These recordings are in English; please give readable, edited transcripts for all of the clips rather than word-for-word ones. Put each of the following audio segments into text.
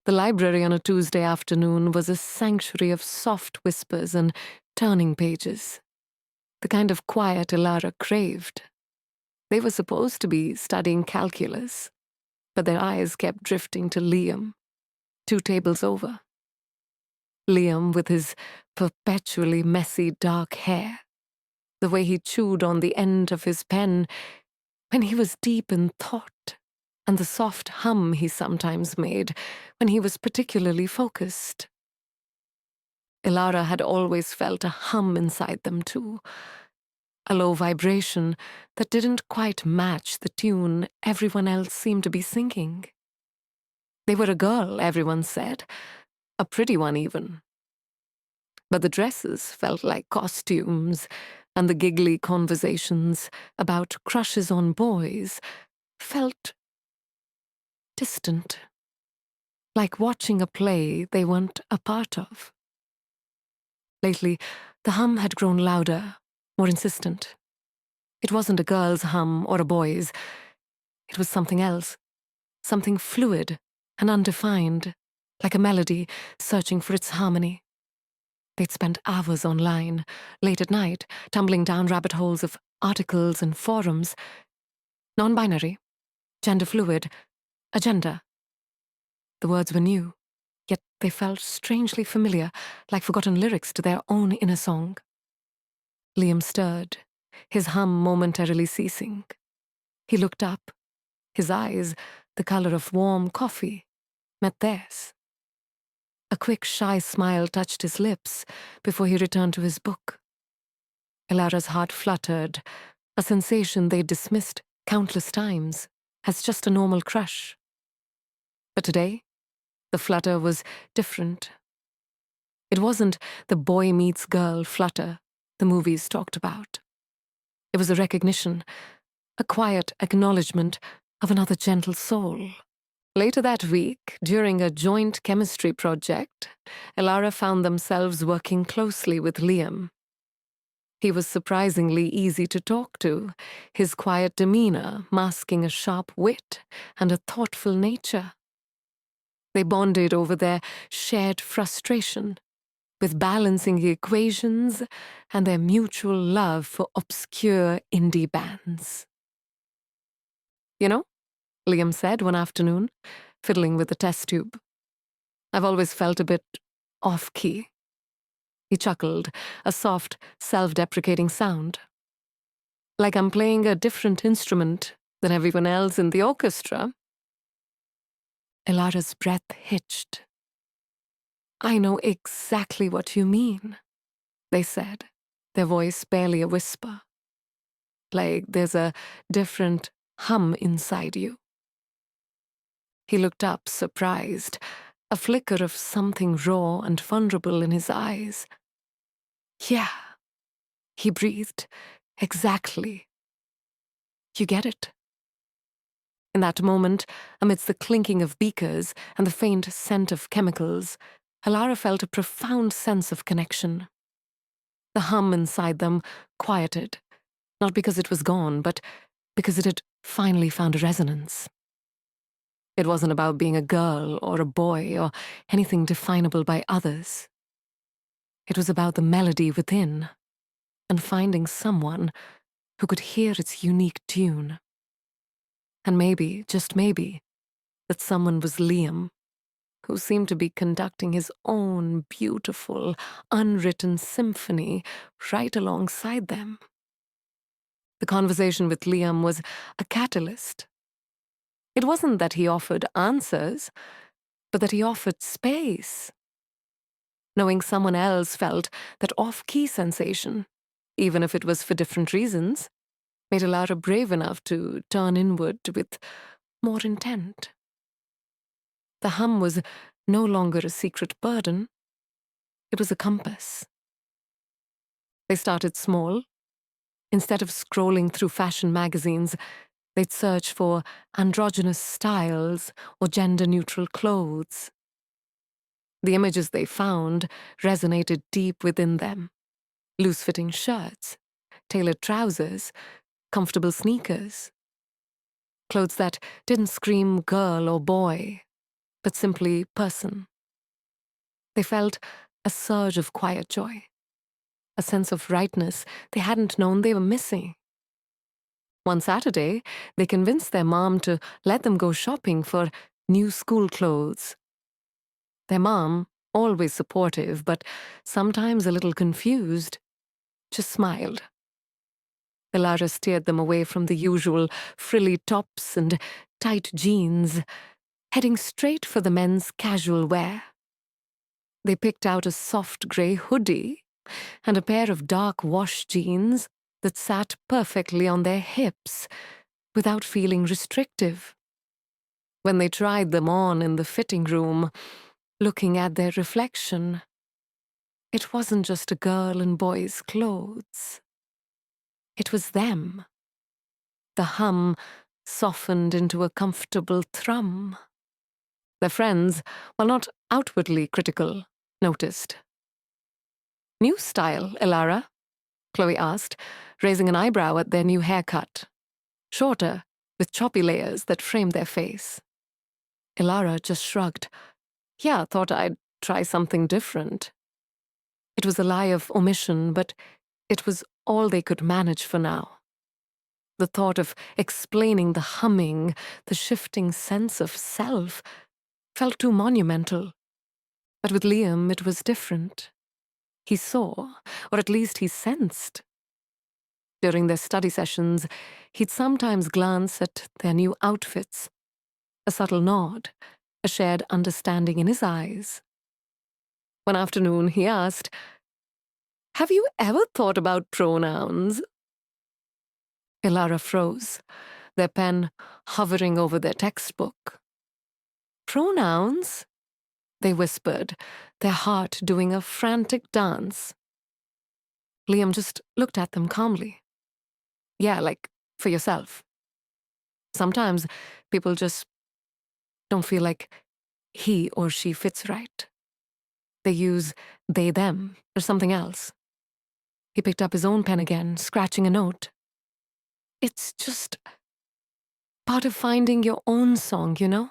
The library on a Tuesday afternoon was a sanctuary of soft whispers and turning pages, the kind of quiet Elara craved. They were supposed to be studying calculus, but their eyes kept drifting to Liam, 2 tables over. Liam with his perpetually messy dark hair, the way he chewed on the end of his pen when he was deep in thought, and the soft hum he sometimes made when he was particularly focused. Elara had always felt a hum inside them too, a low vibration that didn't quite match the tune everyone else seemed to be singing. They were a girl, everyone said, a pretty one even. But the dresses felt like costumes, and the giggly conversations about crushes on boys felt distant, like watching a play they weren't a part of. Lately, the hum had grown louder, more insistent. It wasn't a girl's hum or a boy's. It was something else, something fluid and undefined, like a melody searching for its harmony. They'd spent hours online, late at night, tumbling down rabbit holes of articles and forums. Nonbinary, gender fluid, agenda. The words were new, yet they felt strangely familiar, like forgotten lyrics to their own inner song. Liam stirred, his hum momentarily ceasing. He looked up. His eyes, the color of warm coffee, met theirs. A quick, shy smile touched his lips before he returned to his book. Elara's heart fluttered, a sensation they dismissed countless times as just a normal crush. But today, the flutter was different. It wasn't the boy meets girl flutter the movies talked about. It was a recognition, a quiet acknowledgement of another gentle soul. Later that week, during a joint chemistry project, Elara found themselves working closely with Liam. He was surprisingly easy to talk to, his quiet demeanor masking a sharp wit and a thoughtful nature. They bonded over their shared frustration, with balancing the equations and their mutual love for obscure indie bands. "You know," Liam said one afternoon, fiddling with the test tube, "I've always felt a bit off-key." He chuckled, a soft, self-deprecating sound. "Like I'm playing a different instrument than everyone else in the orchestra." Elara's breath hitched. "I know exactly what you mean," they said, their voice barely a whisper. "Like there's a different hum inside you." He looked up, surprised, a flicker of something raw and vulnerable in his eyes. "Yeah," he breathed, "exactly. You get it." In that moment, amidst the clinking of beakers and the faint scent of chemicals, Elara felt a profound sense of connection. The hum inside them quieted, not because it was gone, but because it had finally found a resonance. It wasn't about being a girl or a boy or anything definable by others. It was about the melody within and finding someone who could hear its unique tune. And maybe, just maybe, that someone was Liam, who seemed to be conducting his own beautiful, unwritten symphony right alongside them. The conversation with Liam was a catalyst. It wasn't that he offered answers, but that he offered space. Knowing someone else felt that off-key sensation, even if it was for different reasons, made Elara brave enough to turn inward with more intent. The hum was no longer a secret burden. It was a compass. They started small. Instead of scrolling through fashion magazines, they'd search for androgynous styles or gender-neutral clothes. The images they found resonated deep within them. Loose-fitting shirts, tailored trousers, comfortable sneakers. Clothes that didn't scream girl or boy, but simply person. They felt a surge of quiet joy, a sense of rightness they hadn't known they were missing. One Saturday, they convinced their mom to let them go shopping for new school clothes. Their mom, always supportive, but sometimes a little confused, just smiled. Ilara steered them away from the usual frilly tops and tight jeans, heading straight for the men's casual wear. They picked out a soft grey hoodie and a pair of dark wash jeans that sat perfectly on their hips without feeling restrictive. When they tried them on in the fitting room, looking at their reflection, it wasn't just a girl in boys' clothes. It was them. The hum softened into a comfortable thrum. Their friends, while not outwardly critical, noticed. "New style, Ilara?" Chloe asked, raising an eyebrow at their new haircut. Shorter, with choppy layers that framed their face. Ilara just shrugged. "Yeah, thought I'd try something different." It was a lie of omission, but it was all they could manage for now. The thought of explaining the humming, the shifting sense of self, felt too monumental. But with Liam, it was different. He saw, or at least he sensed. During their study sessions, he'd sometimes glance at their new outfits, a subtle nod, a shared understanding in his eyes. One afternoon, he asked, "Have you ever thought about pronouns?" Ilara froze, their pen hovering over their textbook. "Pronouns?" they whispered, their heart doing a frantic dance. Liam just looked at them calmly. "Yeah, like for yourself. Sometimes people just don't feel like he or she fits right. They use they, them, or something else." He picked up his own pen again, scratching a note. "It's just part of finding your own song, you know?"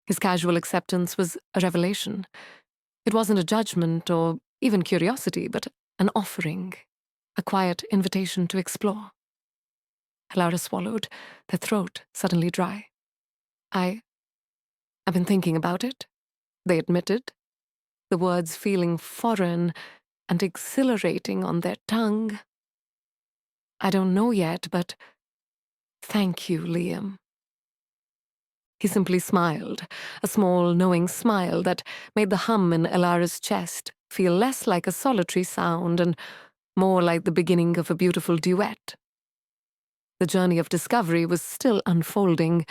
His casual acceptance was a revelation. It wasn't a judgment or even curiosity, but an offering, a quiet invitation to explore. Ilara swallowed, their throat suddenly dry. I've been thinking about it," they admitted, the words feeling foreign and exhilarating on their tongue. "I don't know yet, but thank you, Liam." He simply smiled, a small, knowing smile that made the hum in Ilara's chest feel less like a solitary sound and more like the beginning of a beautiful duet. The journey of discovery was still unfolding,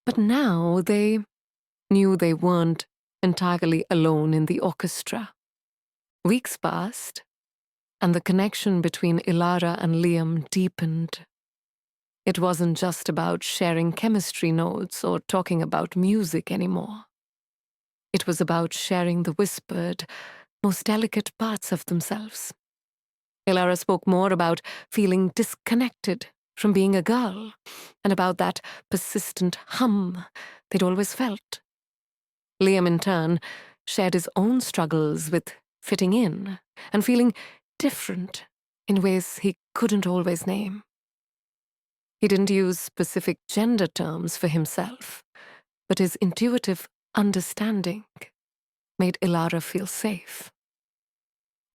but now they knew they weren't entirely alone in the orchestra. Weeks passed, and the connection between Ilara and Liam deepened. It wasn't just about sharing chemistry notes or talking about music anymore. It was about sharing the whispered, most delicate parts of themselves. Ilara spoke more about feeling disconnected from being a girl and about that persistent hum they'd always felt. Liam, in turn, shared his own struggles with fitting in and feeling different in ways he couldn't always name. He didn't use specific gender terms for himself, but his intuitive understanding made Ilara feel safe.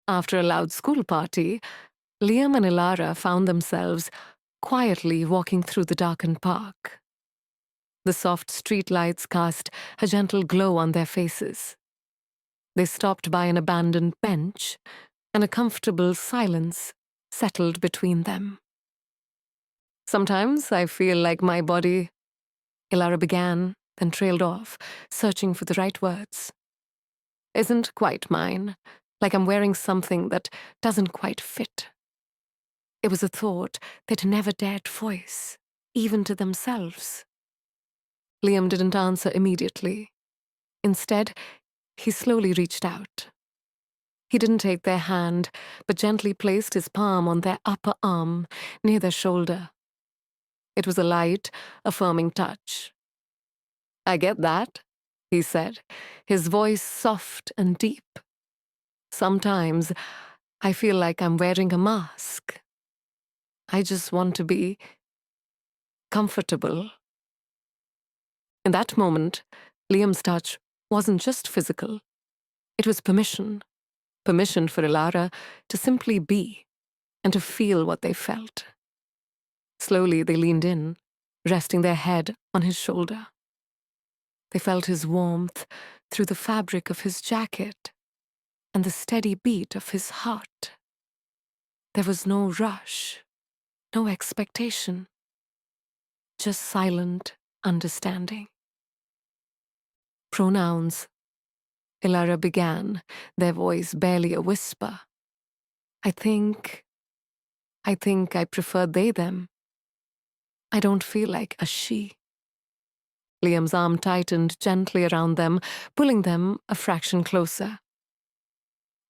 After a loud school party, Liam and Ilara found themselves quietly walking through the darkened park. The soft streetlights cast a gentle glow on their faces. They stopped by an abandoned bench, and a comfortable silence settled between them. "Sometimes I feel like my body," Ilara began, then trailed off, searching for the right words. "Isn't quite mine, like I'm wearing something that doesn't quite fit." It was a thought they'd never dared voice, even to themselves. Liam didn't answer immediately. Instead, he slowly reached out. He didn't take their hand, but gently placed his palm on their upper arm, near their shoulder. It was a light, affirming touch. "I get that," he said, his voice soft and deep. "Sometimes I feel like I'm wearing a mask. I just want to be comfortable." In that moment, Liam's touch wasn't just physical. It was permission. Permission for Ilara to simply be and to feel what they felt. Slowly, they leaned in, resting their head on his shoulder. They felt his warmth through the fabric of his jacket and the steady beat of his heart. There was no rush, no expectation, just silent understanding. "Pronouns," Ilara began, their voice barely a whisper. I think I prefer they, them. I don't feel like a she." Liam's arm tightened gently around them, pulling them a fraction closer.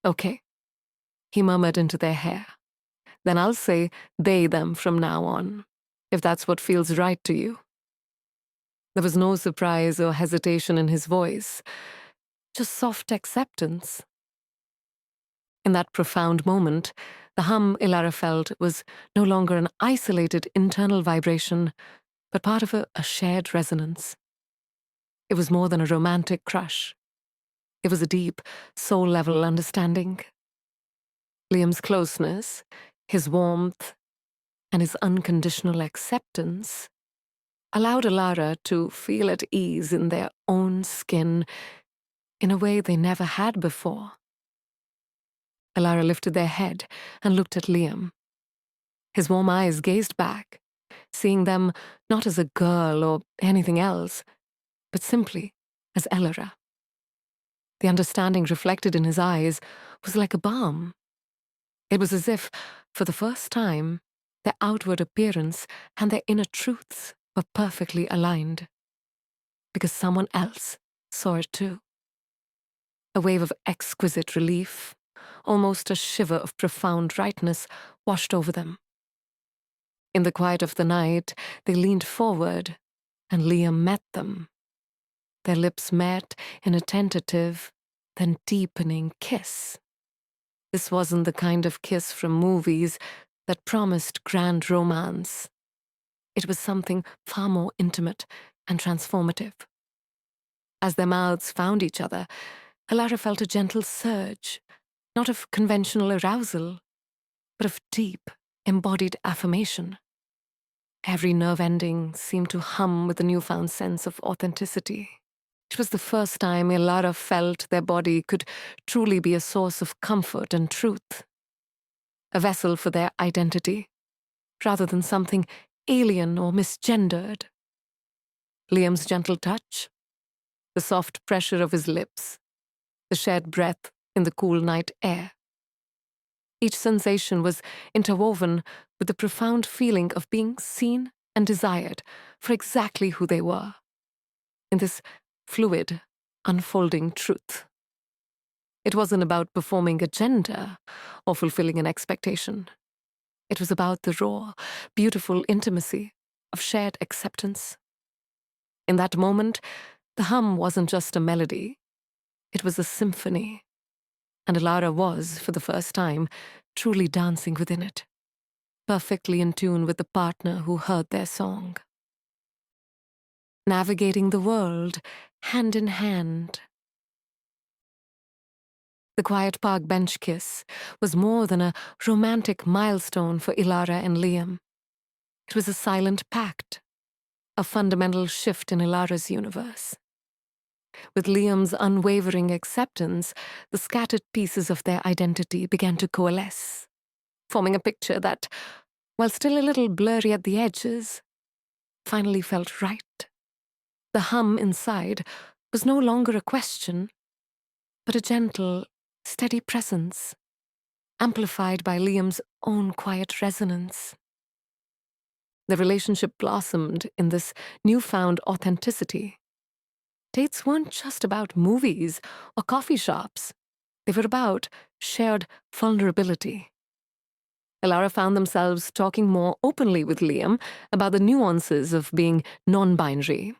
"Okay," he murmured into their hair. "Then I'll say they, them from now on, if that's what feels right to you." There was no surprise or hesitation in his voice, just soft acceptance. In that profound moment, the hum Ilara felt was no longer an isolated internal vibration, but part of a shared resonance. It was more than a romantic crush. It was a deep, soul-level understanding. Liam's closeness, his warmth, and his unconditional acceptance allowed Ilara to feel at ease in their own skin in a way they never had before. Ilara lifted their head and looked at Liam. His warm eyes gazed back, seeing them not as a girl or anything else, but simply as Ilara. The understanding reflected in his eyes was like a balm. It was as if, for the first time, their outward appearance and their inner truths were perfectly aligned. Because someone else saw it too. A wave of exquisite relief, almost a shiver of profound rightness, washed over them. In the quiet of the night, they leaned forward, and Liam met them. Their lips met in a tentative, then deepening kiss. This wasn't the kind of kiss from movies that promised grand romance. It was something far more intimate and transformative. As their mouths found each other, Ilara felt a gentle surge, not of conventional arousal, but of deep, embodied affirmation. Every nerve ending seemed to hum with a newfound sense of authenticity. It was the first time Ilara felt their body could truly be a source of comfort and truth, a vessel for their identity, rather than something alien or misgendered. Liam's gentle touch, the soft pressure of his lips, the shared breath in the cool night air. Each sensation was interwoven with the profound feeling of being seen and desired for exactly who they were, in this fluid, unfolding truth. It wasn't about performing a gender or fulfilling an expectation. It was about the raw, beautiful intimacy of shared acceptance. In that moment, the hum wasn't just a melody. It was a symphony. And Ilara was, for the first time, truly dancing within it, perfectly in tune with the partner who heard their song. Navigating the world, hand in hand. The quiet park bench kiss was more than a romantic milestone for Ilara and Liam. It was a silent pact, a fundamental shift in Ilara's universe. With Liam's unwavering acceptance, the scattered pieces of their identity began to coalesce, forming a picture that, while still a little blurry at the edges, finally felt right. The hum inside was no longer a question, but a gentle, steady presence, amplified by Liam's own quiet resonance. The relationship blossomed in this newfound authenticity. Dates weren't just about movies or coffee shops. They were about shared vulnerability. Ilara found themselves talking more openly with Liam about the nuances of being non-binary,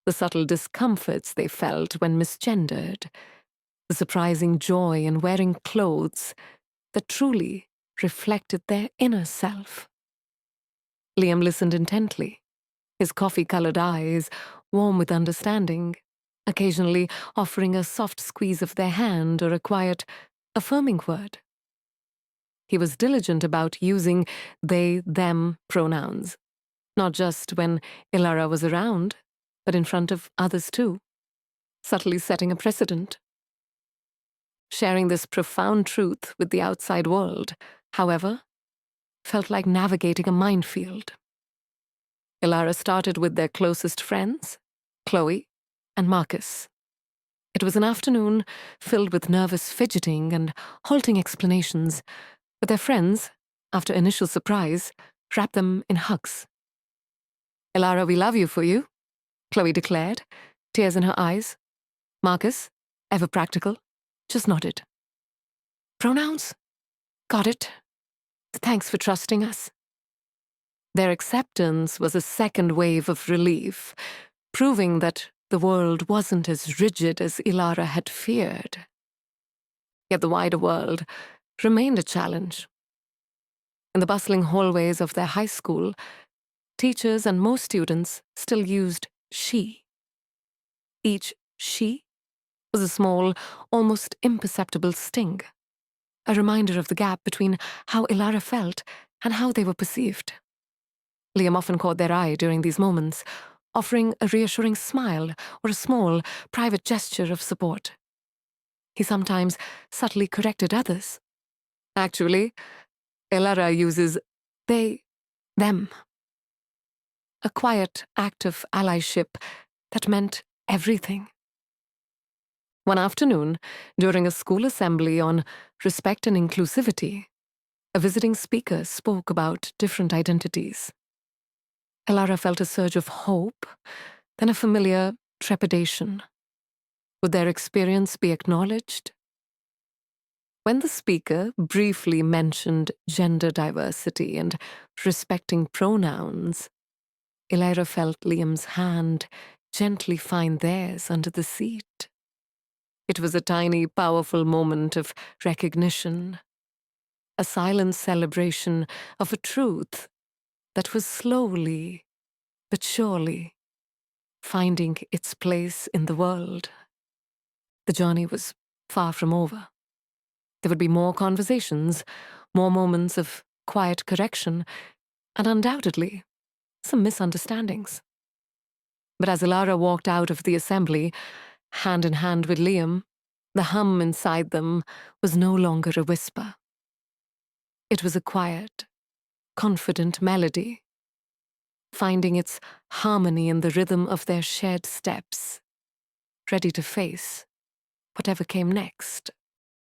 the subtle discomforts they felt when misgendered, the surprising joy in wearing clothes that truly reflected their inner self. Liam listened intently, his coffee-colored eyes warm with understanding, occasionally offering a soft squeeze of their hand or a quiet, affirming word. He was diligent about using they, them pronouns, not just when Ilara was around, but in front of others too, subtly setting a precedent. Sharing this profound truth with the outside world, however, felt like navigating a minefield. Ilara started with their closest friends, Chloe and Marcus. It was an afternoon filled with nervous fidgeting and halting explanations, but their friends, after initial surprise, wrapped them in hugs. "Ilara, we love you for you," Chloe declared, tears in her eyes. Marcus, ever practical, just nodded. "Pronouns? Got it. Thanks for trusting us." Their acceptance was a second wave of relief, proving that the world wasn't as rigid as Ilara had feared. Yet the wider world remained a challenge. In the bustling hallways of their high school, teachers and most students still used she. Each she was a small, almost imperceptible sting, a reminder of the gap between how Ilara felt and how they were perceived. Liam often caught their eye during these moments, offering a reassuring smile or a small, private gesture of support. He sometimes subtly corrected others. Actually, Ilara uses they, them. A quiet act of allyship that meant everything. One afternoon, during a school assembly on respect and inclusivity, a visiting speaker spoke about different identities. Ilara felt a surge of hope, then a familiar trepidation. Would their experience be acknowledged? When the speaker briefly mentioned gender diversity and respecting pronouns, Ilara felt Liam's hand gently find theirs under the seat. It was a tiny, powerful moment of recognition, a silent celebration of a truth that was slowly, but surely, finding its place in the world. The journey was far from over. There would be more conversations, more moments of quiet correction, and undoubtedly, some misunderstandings. But as Ilara walked out of the assembly, hand in hand with Liam, the hum inside them was no longer a whisper. It was a quiet, confident melody, finding its harmony in the rhythm of their shared steps, ready to face whatever came next.